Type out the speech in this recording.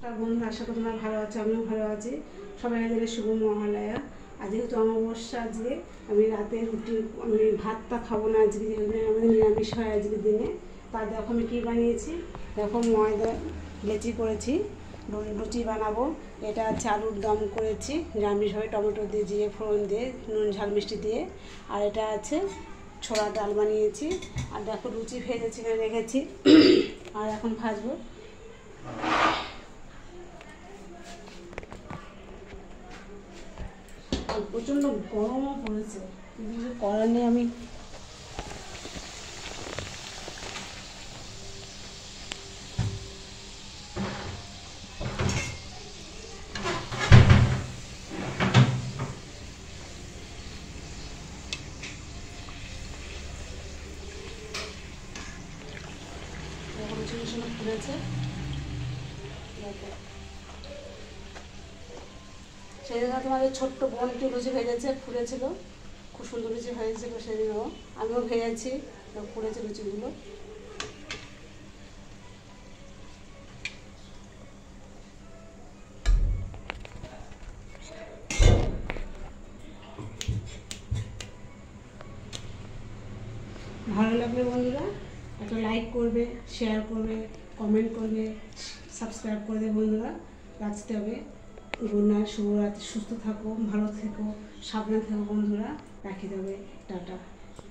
নমস্কার বন্ধুরা, আশা করি তোমরা ভালো আছো, আমিও ভালো আছি। সবাইকে জানাই শুভ মহালয়া। আর যেহেতু অমাবস্যা, আজকে আমি রাতে আমি ভাতটা খাবো না, আজকে আমাদের নিরামিষ হয় আজকের দিনে। তার দেখো আমি কী বানিয়েছি, দেখো ময়দা লেচি করেছি, লুচি বানাবো। এটা আছে আলুর দম করেছি নিরামিষভাবে, টমেটো দিয়ে জিরে ফোড়ন দিয়ে নুন ঝাল মিষ্টি দিয়ে। আর এটা আছে ছোলা ডাল বানিয়েছি। আর দেখো লুচি ভেজেছি, রেখেছি আর এখন ভাজবো। প্রচণ্ড গরমও পড়েছে, কিছু করার নেই। আমি ফুলেছে, সেই জন্য তোমাদের ছোট্ট বোন একটু লুচি ভেজেছে, ফুলেছিল, খুব সুন্দর লুচি হয়েছিল সেদিনও। আমিও ভেজেছি, ফুলেছে লুচিগুলো। ভালো লাগলে বন্ধুরা একটা লাইক করবে, শেয়ার করবে, কমেন্ট করবে, সাবস্ক্রাইব করবে বন্ধুরা। রাখতে হবে। গুড নাইট, শুভরাত্রি, সুস্থ থাকো, ভালো থেকো, সাবধানে থেকো বন্ধুরা। রাখি দেবে, টাটা।